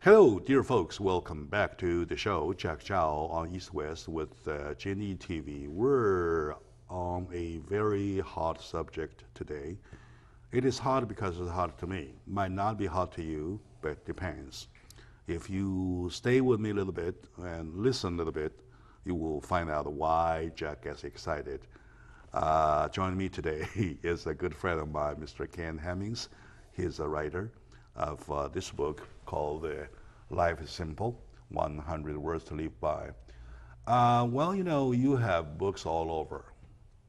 Hello, dear folks. Welcome back to the show, Jack Chow on East West with Jenny TV. We're on a very hot subject today. It is hot because it's hot to me. Might not be hot to you, but depends. If you stay with me a little bit and listen a little bit, you will find out why Jack gets excited. Joining me today is a good friend of mine, Mr. Ken Hemmings. He's a writer of this book called Life is Simple, 100 Words to Live By. Well, you know, you have books all over,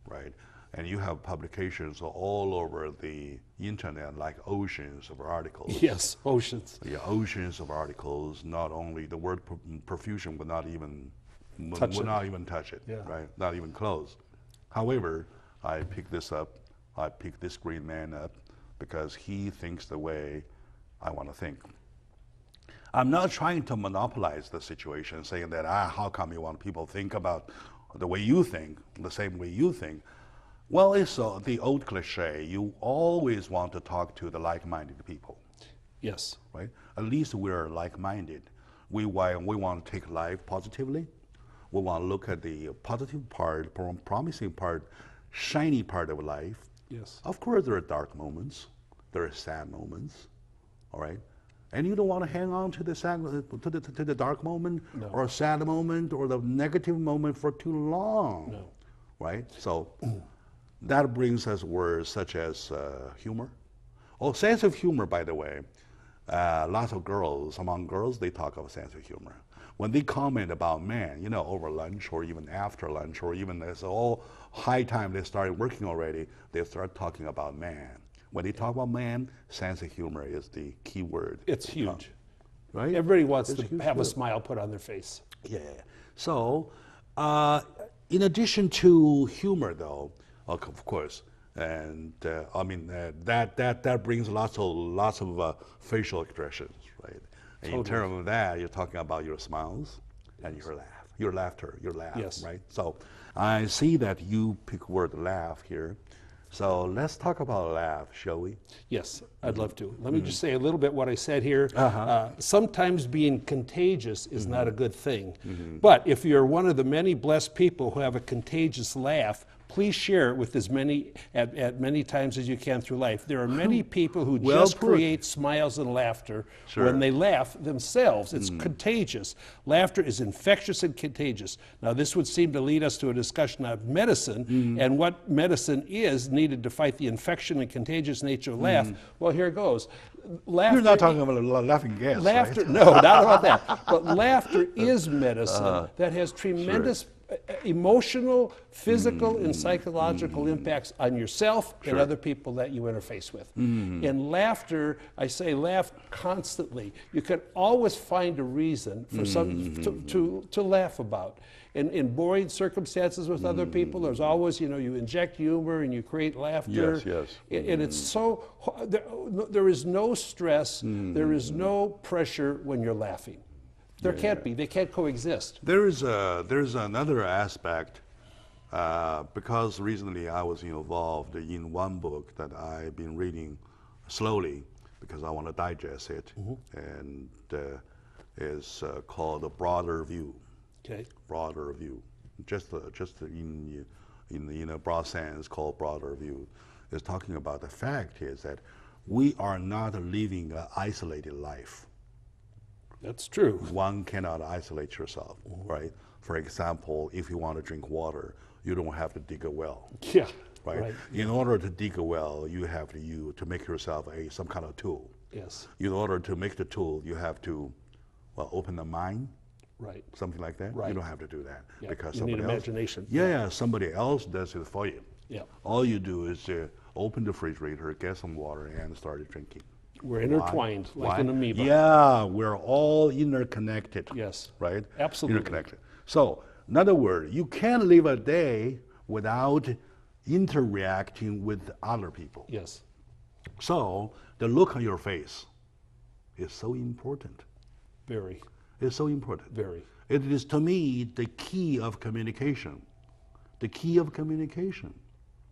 right? And you have publications all over the internet, like oceans of articles. Yes, oceans. Yeah, oceans of articles. Not only the word profusion would not even touch it, Yeah. right? Not even close. However, I picked this up. I picked this green man up because he thinks the way I want to think. I'm not trying to monopolize the situation, saying that how come you want people to think about the way you think, the same way you think. Well, it's the old cliche. You always want to talk to the like-minded people. Yes. Right? At least we're like-minded. We want to take life positively. We want to look at the positive part, promising part, shiny part of life. Yes. Of course, there are dark moments. There are sad moments. All right. And you don't want to hang on to the sad, to the dark moment, No. or sad moment, or the negative moment for too long. No. Right. So that brings us words such as humor. Oh, sense of humor, by the way. Lots of girls, among girls, they talk of sense of humor. When they comment about men, you know, over lunch or even after lunch, or even it's all high time they started working already, they start talking about man. When they talk about man, sense of humor is the key word. It's huge. Right? Everybody wants It's a to huge have a word. smile put on their face. Yeah. So, in addition to humor, though, of course, and that brings lots of facial expressions, right? And in terms of that, you're talking about your smiles and your laugh, your laughter, your laugh, Yes. right? So, I see that you pick word laugh here. So let's talk about laugh, shall we? Yes, I'd love to. Let me just say a little bit what I said here. Sometimes being contagious is not a good thing. But if you're one of the many blessed people who have a contagious laugh, please share it with as many at many times as you can through life. There are many people who Well just put. create smiles and laughter when they laugh themselves. It's contagious. Laughter is infectious and contagious. Now, this would seem to lead us to a discussion of medicine and what medicine is needed to fight the infection and contagious nature of laugh. Well, here it goes. Laughter, You're not talking about a laughing gas, laughter, right? no, not about that. But laughter is medicine that has tremendous emotional, physical, and psychological impacts on yourself and other people that you interface with. In laughter, I say laugh constantly. You can always find a reason for to laugh about. In boring circumstances with other people, there's always, you know, you inject humor and you create laughter. Yes, yes. And it's so, there is no stress, there is no pressure when you're laughing. There can't be. They can't coexist. There's another aspect because recently I was involved in one book that I've been reading slowly because I want to digest it, and is called A Broader View. Okay. Broader View, just in a broad sense called Broader View, is talking about the fact is that we are not living an isolated life. That's true. One cannot isolate yourself, right? For example, if you want to drink water, you don't have to dig a well, Yeah. right? In order to dig a well, you have to make yourself some kind of tool. Yes. In order to make the tool, you have to, open the mine, Right. something like that. Right. You don't have to do that Yeah. because You somebody need else. imagination. Yeah, somebody else does it for you. Yeah. All you do is open the refrigerator, get some water, and start drinking. We're intertwined like Why? an amoeba. Yeah, we're all interconnected. Yes. Right? Absolutely. Interconnected. So, in other words, you can't live a day without interacting with other people. Yes. So, the look on your face is so important. Very. It's so important. Very. It is, to me, the key of communication. The key of communication.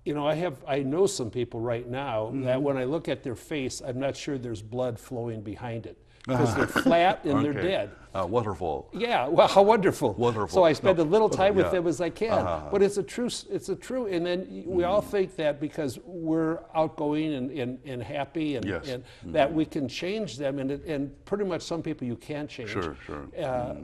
You know, I know some people right now that when I look at their face, I'm not sure there's blood flowing behind it because they're flat and they're dead. Waterfall. Yeah, well, how wonderful. Wonderful. So I spend a little time with yeah. them as I can. But it's a true, and then we all think that because we're outgoing and happy and, Yes. and that we can change them, and pretty much some people you can't change. Sure.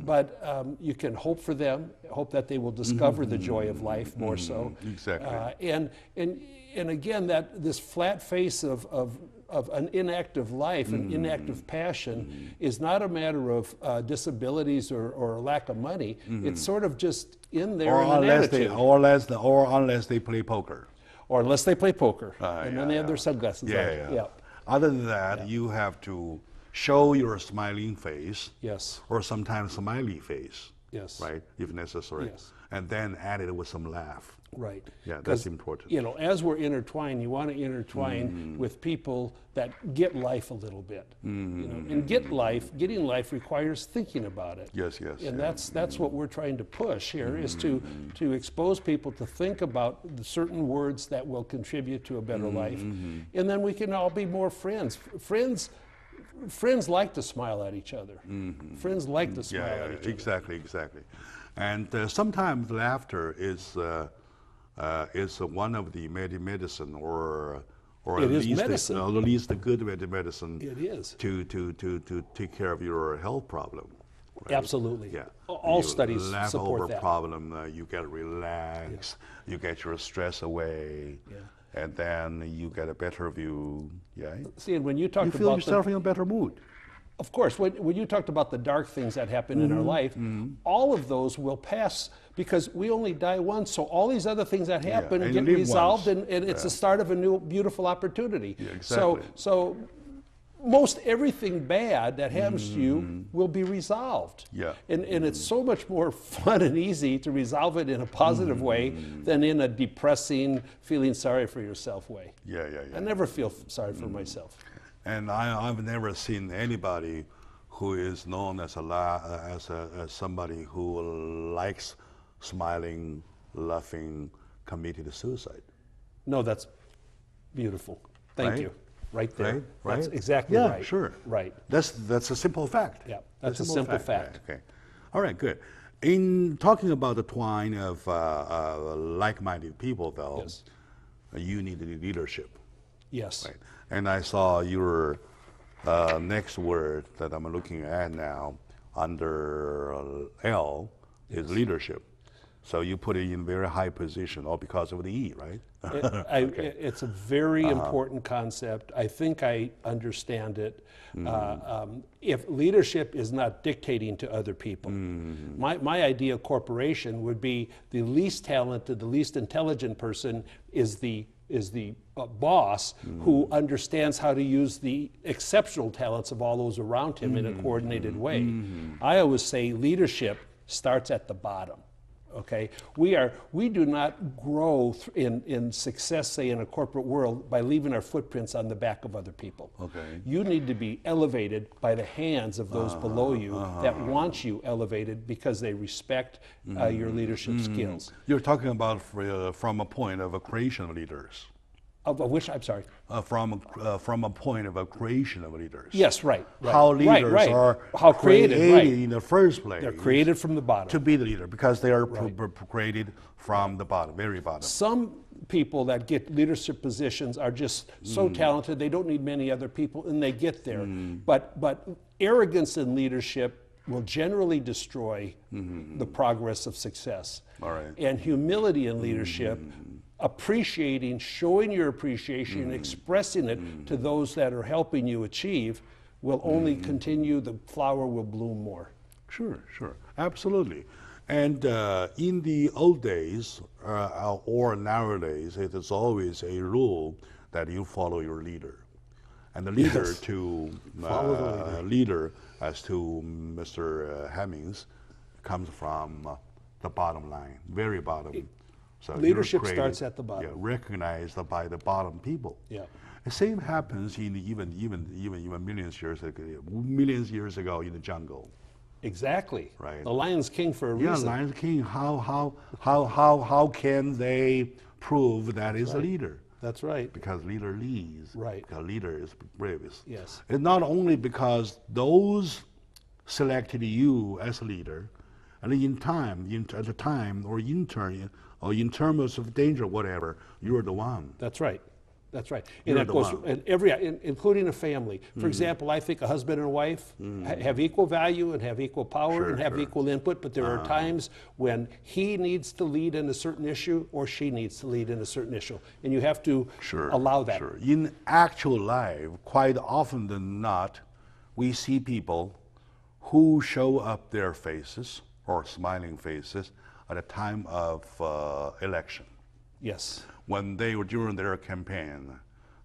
But you can hope for them, hope that they will discover the joy of life more so. Exactly. And again, that this flat face of an inactive life, an inactive passion, is not a matter of disabilities or lack of money. It's sort of just in there in an attitude. Or unless they play poker. Or unless they play poker, and then they have their sunglasses on. Yeah. Other than that, you have to show your smiling face. Yes. Or sometimes smiley face. Yes. Right, if necessary. Yes. And then add it with some laugh. Right. Yeah, that's important. You know, as we're intertwined, you want to intertwine with people that get life a little bit. You know, and getting life requires thinking about it. Yes. And that's what we're trying to push here is to expose people to think about the certain words that will contribute to a better life, and then we can all be more friends. Friends like to smile at each other. Friends like to smile at each other. Exactly. And sometimes laughter is one of the medicine, or It is medicine. At least a good medicine. It is. To take care of your health problem. Right? Absolutely. Yeah. All you studies laugh support over that. problem. You get relaxed. You get your stress away. Yeah. And then you get a better view. Yeah. See, and when you talked You feel about yourself in a better mood. Of course, when you talked about the dark things that happen in our life, all of those will pass because we only die once. So all these other things that happen and get live resolved, once. and it's the start of a new, beautiful opportunity. Yeah, exactly. So most everything bad that happens to you will be resolved. Yeah. And it's so much more fun and easy to resolve it in a positive way than in a depressing, feeling sorry for yourself way. Yeah. I never feel sorry for myself. And I've never seen anybody who is known as as somebody who likes smiling, laughing, committed suicide. No, that's beautiful. Thank Right? you. Right there. Right? That's exactly Yeah, right. sure. Right. That's a simple fact. Yeah, that's a simple fact. Okay. All right, good. In talking about the twine of like-minded people, though, Yes. You need leadership. Yes. Right. And I saw your next word that I'm looking at now under L is leadership. So you put it in very high position, all because of the E, right? It's a very important concept. I think I understand it. If leadership is not dictating to other people, my ideal corporation would be the least talented, the least intelligent person is the boss who understands how to use the exceptional talents of all those around him in a coordinated way. I always say leadership starts at the bottom. Okay, we do not grow in success, say in a corporate world, by leaving our footprints on the back of other people. Okay. You need to be elevated by the hands of those below you that want you elevated because they respect your leadership skills. You're talking about from a point of a creation of leaders. Of which, I'm sorry. From a point of a creation of leaders. Yes, right. How leaders are how created in the first place. They're created from the bottom. To be the leader because they are created from the bottom, very bottom. Some people that get leadership positions are just so talented they don't need many other people and they get there. But arrogance in leadership will generally destroy the progress of success. All right. And humility in leadership, appreciating, showing your appreciation, and expressing it to those that are helping you achieve will only continue, the flower will bloom more. Sure, absolutely. And in the old days, or nowadays, it is always a rule that you follow your leader. And the leader Follow the leader, as to Mr. Hemmings, comes from the bottom line, very bottom. So Leadership starts at the bottom. Yeah, recognized by the bottom people. Yeah. The same happens in even millions years ago in the jungle. Exactly. Right. The lion's king for a Yeah, reason. Lion King. How can they prove that is a right. leader. That's right. Because leader leads. Right. Because leader is bravest. Yes. It's not only because those selected you as a leader, and at the time, or in terms of danger, whatever, you're the one. That's right. That's right. You're And that the goes, one. and including a family. For example, I think a husband and a wife have equal value and have equal power Sure, and have sure. equal input, but there are times when he needs to lead in a certain issue or she needs to lead in a certain issue. And you have to allow that. Sure. In actual life, quite often than not, we see people who show up their faces or smiling faces at a time of election. Yes. When they were during their campaign,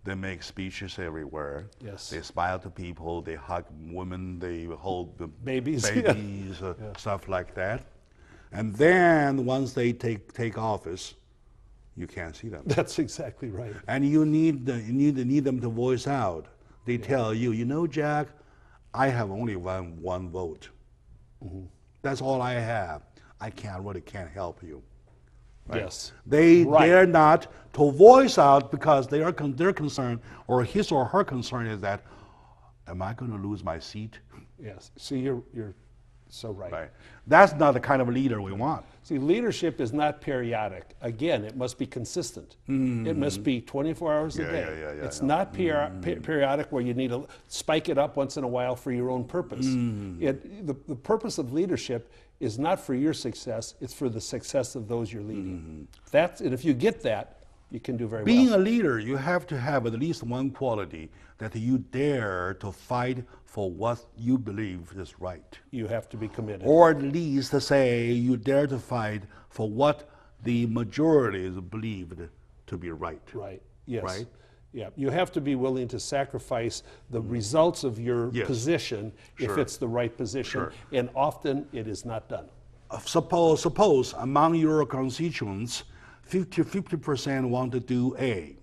they make speeches everywhere. Yes. They smile to people. They hug women. They hold the Babies. stuff like that. And then once they take office, you can't see them. That's exactly right. And you need them to voice out. They tell you, you know, Jack, I have only one vote. That's all I have. I can't help you. Right? Yes. They Right. dare not to voice out because their concern, or his or her concern, is that, am I going to lose my seat? Yes. See, you're so right. Right. That's not the kind of leader we want. See, leadership is not periodic. Again, it must be consistent. It must be 24 hours a day. It's not periodic where you need to spike it up once in a while for your own purpose. The purpose of leadership is not for your success, it's for the success of those you're leading. And if you get that, you can do very Being well. a leader, you have to have at least one quality, that you dare to fight for what you believe is right. You have to be committed. Or at least to say you dare to fight for what the majority is believed to be right. Right. Yes. Right? Yeah. You have to be willing to sacrifice the results of your position if Sure. it's the right position. Sure. And often it is not done. Suppose among your constituents, 50% want to do A,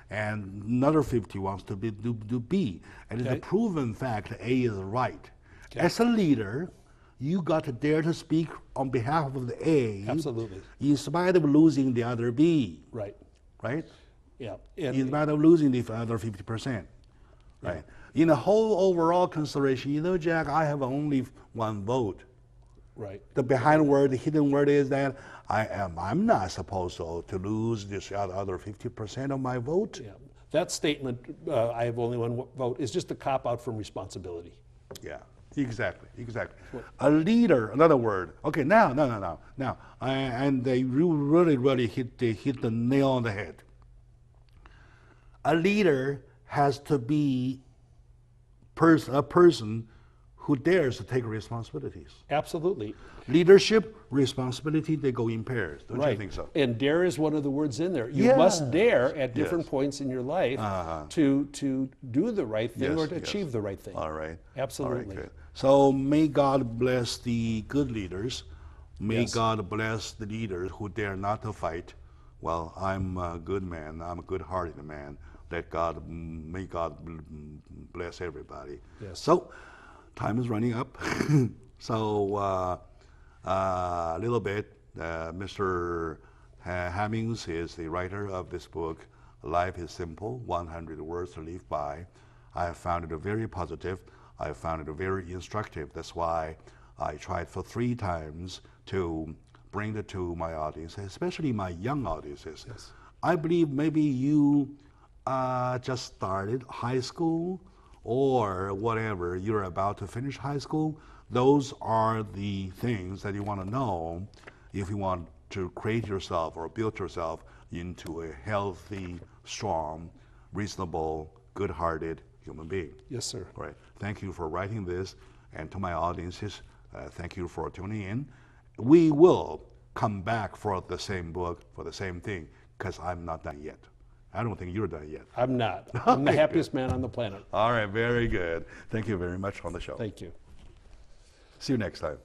and another 50 wants to do B. And it's a proven fact that A is right. As a leader, you got to dare to speak on behalf of the A. Absolutely. In spite of losing the other B. Right. Right? Yeah. In spite of losing the other 50%. Right. In the whole overall consideration, you know, Jack, I have only one vote. Right. The hidden word is that I'm not supposed to lose this other 50% of my vote. Yeah. That statement, I have only one vote, is just a cop-out from responsibility. Yeah, exactly. A leader, another word. Okay, now, and they really hit the nail on the head. A leader has to be a person who dares to take responsibilities. Absolutely. Leadership, responsibility, they go in pairs. Don't you think so? And dare is one of the words in there. You must dare at different Yes. points in your life to do the right thing or to achieve the right thing. All right. Absolutely. All right, good. So may God bless the good leaders. May Yes. God bless the leaders who dare not to fight. Well, I'm a good man. I'm a good-hearted man. May God bless everybody. Yes. So, time is running up. So, a little bit, Mr. Hammonds is the writer of this book, Life is Simple, 100 Words to Live By. I have found it very positive. I have found it very instructive. That's why I tried for 3 times to bring it to my audience, especially my young audiences. Yes. I believe maybe you just started high school or whatever, you're about to finish high school. Those are the things that you want to know if you want to create yourself or build yourself into a healthy, strong, reasonable, good-hearted human being. Yes, sir. All right. Thank you for writing this, and to my audiences, thank you for tuning in. We will come back for the same book, for the same thing, because I'm not done yet. I don't think you're done yet. I'm not. I'm the happiest man on the planet. All right, very good. Thank you very much on the show. Thank you. See you next time.